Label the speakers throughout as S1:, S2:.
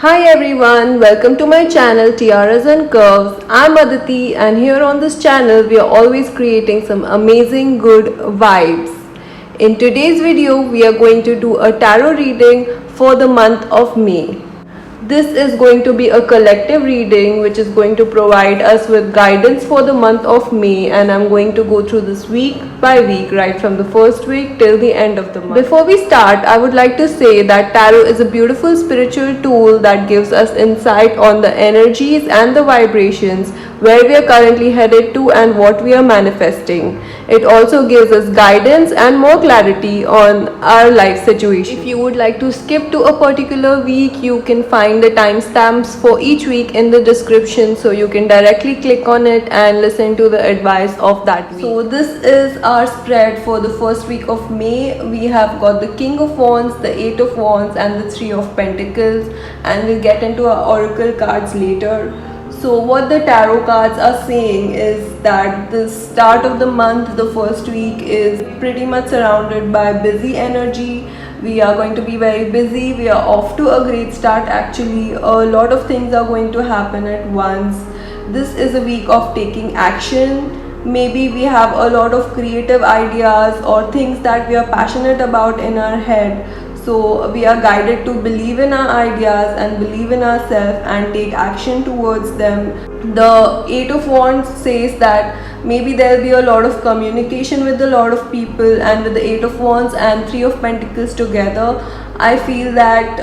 S1: Hi everyone, welcome to my channel Tiaras and Curves. I'm Aditi and here on this channel we are always creating some amazing good vibes. In today's video we are going to do a tarot reading for the month of May. This is going to be a collective reading which is going to provide us with guidance for the month of May, and I'm going to go through this week by week, right from the first week till the end of the month. Before we start, I would like to say that tarot is a beautiful spiritual tool that gives us insight on the energies and the vibrations, where we are currently headed to and what we are manifesting. It also gives us guidance and more clarity on our life situation. If you would like to skip to a particular week, you can find the timestamps for each week in the description, so you can directly click on it and listen to the advice of that week. So this is our spread for the first week of May. We have got the King of Wands, the Eight of Wands and the Three of Pentacles, and we'll get into our oracle cards later. So what the tarot cards are saying is that the start of the month, the first week, is pretty much surrounded by busy energy. We are going to be very busy. We are off to a great start actually. A lot of things are going to happen at once. This is a week of taking action. Maybe we have a lot of creative ideas or things that we are passionate about in our head. So we are guided to believe in our ideas and believe in ourselves and take action towards them. The Eight of Wands says that maybe there will be a lot of communication with a lot of people, and with the Eight of Wands and Three of Pentacles together, I feel that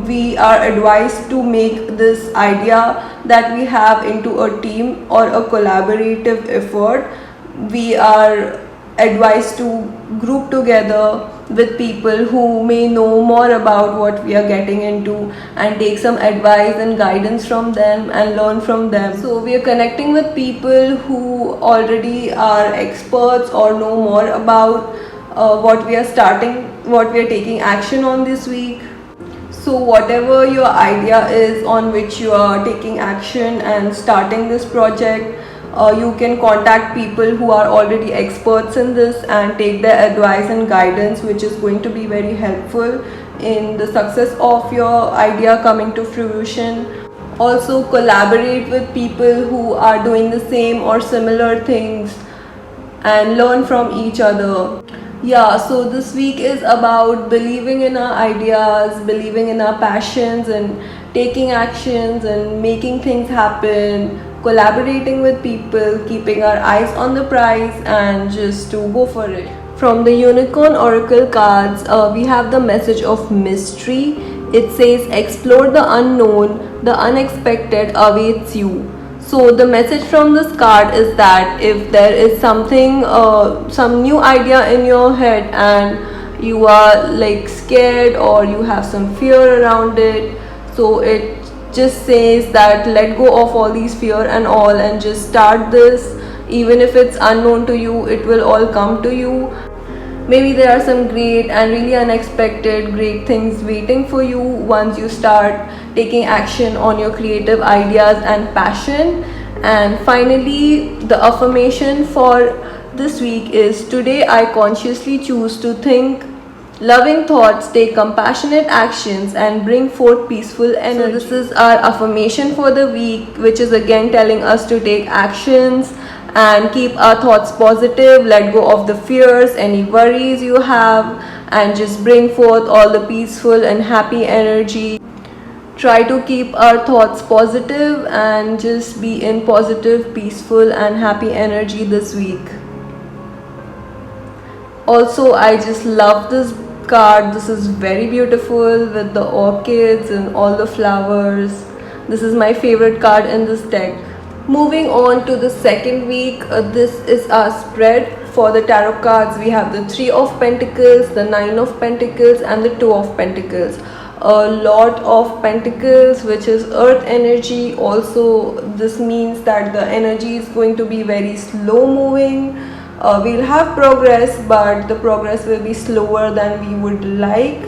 S1: we are advised to make this idea that we have into a team or a collaborative effort. We are advised to group together with people who may know more about what we are getting into and take some advice and guidance from them and learn from them. So we are connecting with people who already are experts or know more about what we are taking action on this week. So whatever your idea is on which you are taking action and starting this project, you can contact people who are already experts in this and take their advice and guidance, which is going to be very helpful in the success of your idea coming to fruition. Also collaborate with people who are doing the same or similar things and learn from each other. Yeah, so this week is about believing in our ideas, believing in our passions and taking actions and making things happen, collaborating with people, keeping our eyes on the prize and just to go for it. From the Unicorn Oracle cards, we have the message of mystery. It says explore the unknown, the unexpected awaits you. So the message from this card is that if there is something, some new idea in your head and you are like scared or you have some fear around it, so it just says that let go of all these fear and all and just start this. Even if it's unknown to you, it will all come to you. Maybe there are some great and really unexpected great things waiting for you once you start taking action on your creative ideas and passion. And finally, the affirmation for this week is today I consciously choose to think loving thoughts, take compassionate actions and bring forth peaceful energy. So this is our affirmation for the week, which is again telling us to take actions and keep our thoughts positive, let go of the fears, any worries you have, and just bring forth all the peaceful and happy energy. Try to keep our thoughts positive and just be in positive, peaceful and happy energy this week. Also, I just love this card. This is very beautiful with the orchids and all the flowers. This is my favorite card in this deck. Moving on to the second week, this is our spread for the tarot cards. We have the Three of Pentacles, the Nine of Pentacles and the Two of Pentacles. A lot of pentacles, which is earth energy. Also this means that the energy is going to be very slow moving. We'll have progress, but the progress will be slower than we would like.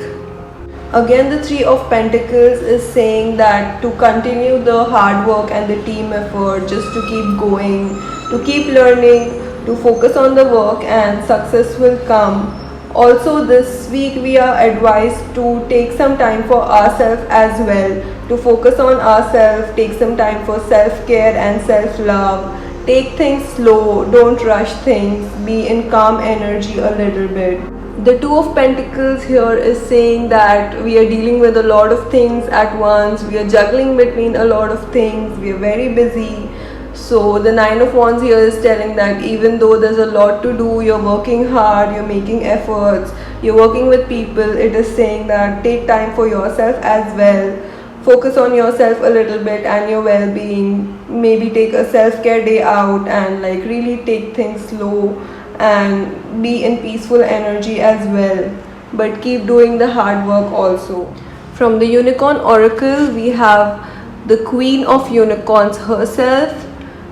S1: Again, the Three of Pentacles is saying that to continue the hard work and the team effort, just to keep going, to keep learning, to focus on the work and success will come. Also, this week we are advised to take some time for ourselves as well, to focus on ourselves, take some time for self-care and self-love. Take things slow, don't rush things, be in calm energy a little bit. The Two of Pentacles here is saying that we are dealing with a lot of things at once, we are juggling between a lot of things, we are very busy. So the Nine of Wands here is telling that even though there's a lot to do, you're working hard, you're making efforts, you're working with people, it is saying that take time for yourself as well. Focus on yourself a little bit and your well-being. Maybe take a self-care day out and like really take things slow and be in peaceful energy as well. But keep doing the hard work also. From the Unicorn Oracle, we have the Queen of Unicorns herself.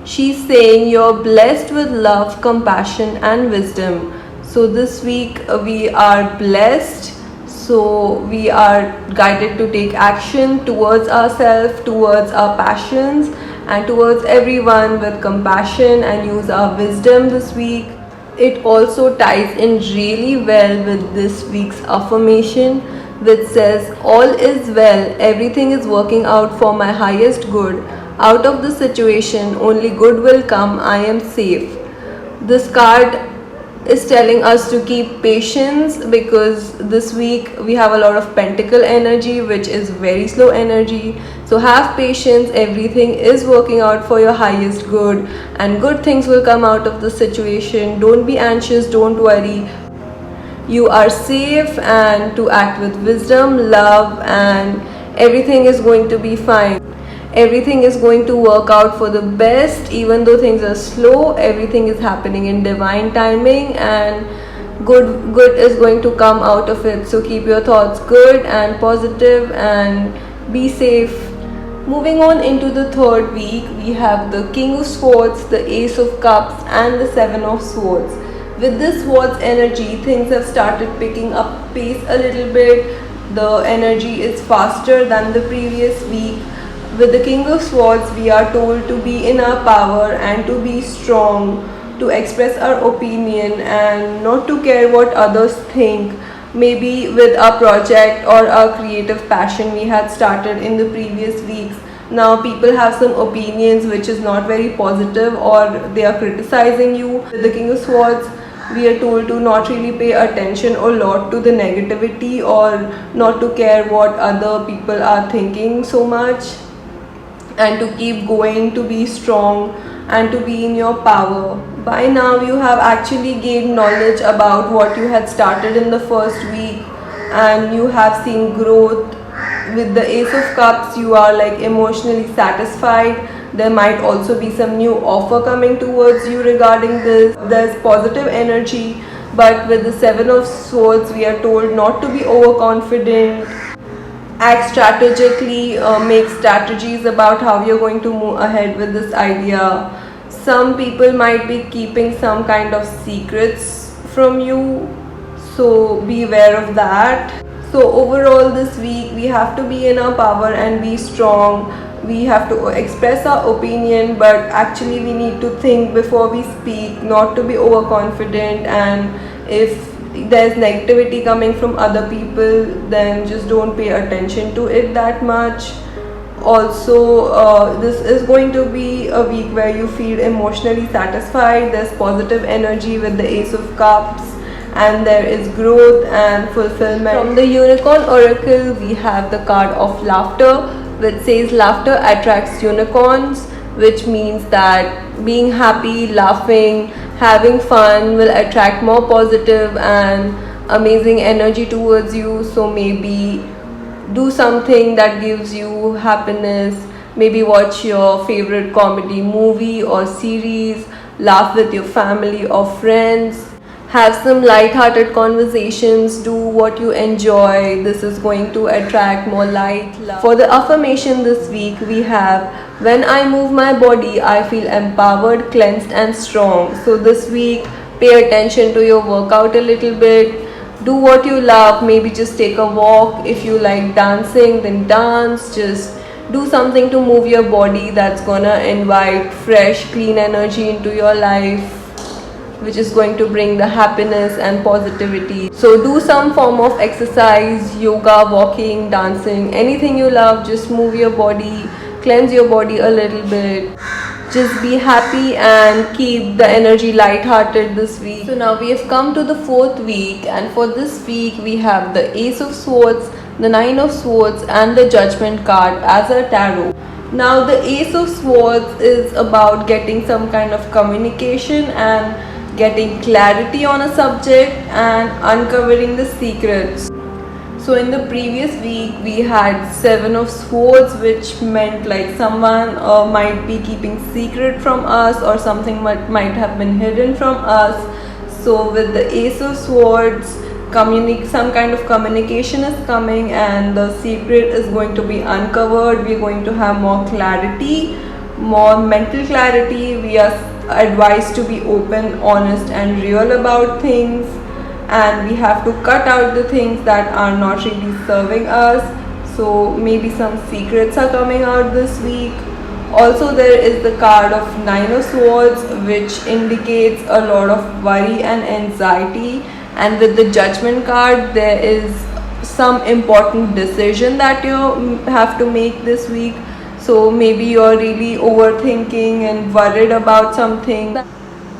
S1: She's saying you're blessed with love, compassion and wisdom. So this week we are blessed. So we are guided to take action towards ourselves, towards our passions and towards everyone with compassion and use our wisdom this week. It also ties in really well with this week's affirmation, which says all is well, everything is working out for my highest good. Out of the situation, only good will come, I am safe. This card is telling us to keep patience because this week we have a lot of pentacle energy, which is very slow energy. So have patience, everything is working out for your highest good and good things will come out of the situation. Don't be anxious, don't worry. You are safe, and to act with wisdom, love, and everything is going to be fine. Everything is going to work out for the best. Even though things are slow, everything is happening in divine timing and good is going to come out of it. So keep your thoughts good and positive and be safe. Moving on into the third week, we have the King of Swords, the Ace of Cups and the Seven of Swords. With this Swords energy, things have started picking up pace a little bit. The energy is faster than the previous week. With the King of Swords, we are told to be in our power and to be strong, to express our opinion and not to care what others think. Maybe with our project or our creative passion we had started in the previous weeks, now people have some opinions which is not very positive or they are criticizing you. With the King of Swords, we are told to not really pay attention a lot to the negativity or not to care what other people are thinking so much, and to keep going, to be strong and to be in your power. By now you have actually gained knowledge about what you had started in the first week and you have seen growth. With the Ace of Cups, you are like emotionally satisfied. There might also be some new offer coming towards you regarding this. There's positive energy. But with the Seven of Swords, we are told not to be overconfident. Act strategically, make strategies about how you're going to move ahead with this idea. Some people might be keeping some kind of secrets from you, so be aware of that. So overall this week we have to be in our power and be strong. We have to express our opinion, but actually we need to think before we speak, not to be overconfident, and if there's negativity coming from other people, then just don't pay attention to it that much. Also, this is going to be a week where you feel emotionally satisfied. There's positive energy with the Ace of Cups and there is growth and fulfillment. From the Unicorn Oracle, we have the card of Laughter, which says laughter attracts unicorns, which means that being happy, laughing, having fun will attract more positive and amazing energy towards you. So maybe do something that gives you happiness. Maybe watch your favorite comedy movie or series, laugh with your family or friends, have some light-hearted conversations, do what you enjoy. This is going to attract more light, love. For the affirmation this week, we have, when I move my body, I feel empowered, cleansed and strong. So this week, pay attention to your workout a little bit. Do what you love, maybe just take a walk. If you like dancing, then dance. Just do something to move your body that's gonna invite fresh, clean energy into your life. which is going to bring the happiness and positivity. So do some form of exercise, yoga, walking, dancing, anything you love. Just move your body, cleanse your body a little bit. Just be happy and keep the energy light-hearted this week. So now we have come to the fourth week, and for this week we have the Ace of Swords, the Nine of Swords and the Judgment card as a tarot. Now the Ace of Swords is about getting some kind of communication and getting clarity on a subject and uncovering the secrets. So in the previous week we had Seven of Swords, which meant like someone might be keeping secret from us, or something might have been hidden from us. So with the Ace of Swords, some kind of communication is coming and the secret is going to be uncovered. We're going to have more clarity, more mental clarity. We are advised to be open, honest and real about things, and we have to cut out the things that are not really serving us. So maybe some secrets are coming out this week. Also there is the card of Nine of Swords, which indicates a lot of worry and anxiety, and with the Judgment card there is some important decision that you have to make this week. So maybe you're really overthinking and worried about something.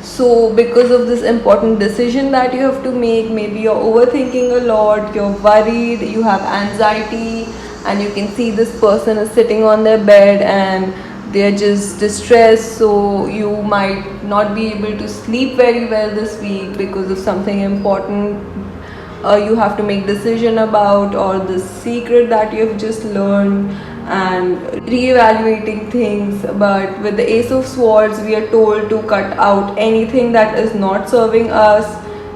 S1: So because of this important decision that you have to make, maybe you're overthinking a lot, you're worried, you have anxiety, and you can see this person is sitting on their bed and they're just distressed. So you might not be able to sleep very well this week because of something important you have to make decision about, or the secret that you have just learned, and reevaluating things. But with the Ace of Swords we are told to cut out anything that is not serving us.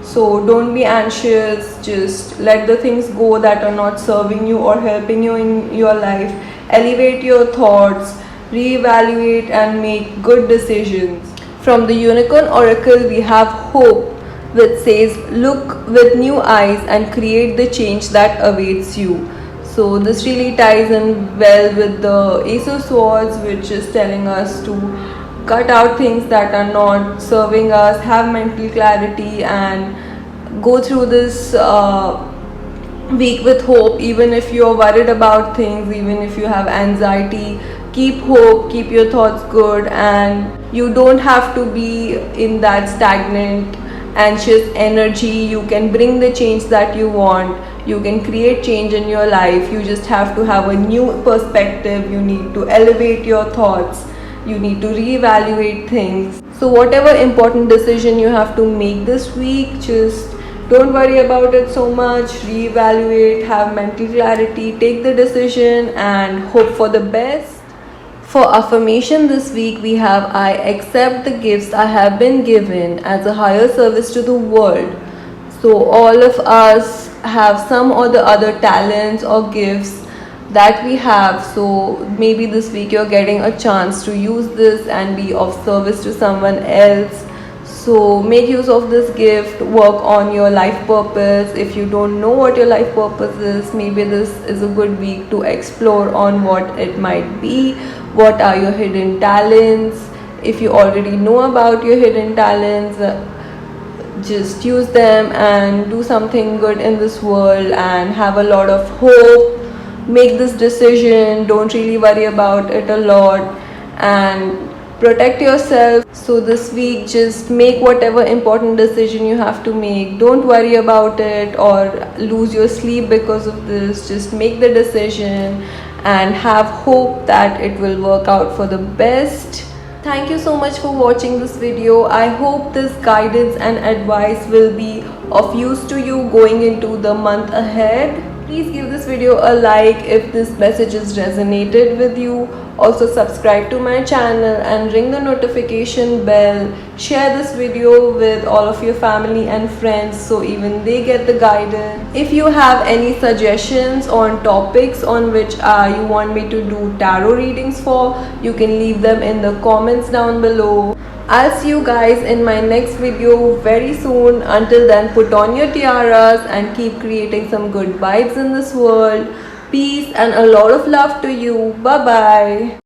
S1: So don't be anxious, just let the things go that are not serving you or helping you in your life. Elevate your thoughts, reevaluate and make good decisions. From the Unicorn Oracle we have Hope, which says look with new eyes and create the change that awaits you. So this really ties in well with the Ace of Swords, which is telling us to cut out things that are not serving us, have mental clarity and go through this week with hope. Even if you're worried about things, even if you have anxiety, keep hope, keep your thoughts good, and you don't have to be in that stagnant, anxious energy. You can bring the change that you want. You can create change in your life. You just have to have a new perspective. You need to elevate your thoughts. You need to reevaluate things. So whatever important decision you have to make this week, just don't worry about it so much. Reevaluate, have mental clarity, take the decision and hope for the best. For affirmation this week we have I accept the gifts I have been given as a higher service to the world. So all of us have some or the other talents or gifts that we have. So maybe this week you're getting a chance to use this and be of service to someone else. So make use of this gift, work on your life purpose. If you don't know what your life purpose is, maybe this is a good week to explore on what it might be. What are your hidden talents? If you already know about your hidden talents, just use them and do something good in this world and have a lot of hope. Make this decision, don't really worry about it a lot, and protect yourself. So this week just make whatever important decision you have to make. Don't worry about it or lose your sleep because of this. Just make the decision and have hope that it will work out for the best. Thank you so much for watching this video. I hope this guidance and advice will be of use to you going into the month ahead. Please give this video a like if this message has resonated with you. Also subscribe to my channel and ring the notification bell. Share this video with all of your family and friends so even they get the guidance. If you have any suggestions on topics on which you want me to do tarot readings for, you can leave them in the comments down below. I'll see you guys in my next video very soon. Until then, put on your tiaras and keep creating some good vibes in this world. Peace and a lot of love to you. Bye bye.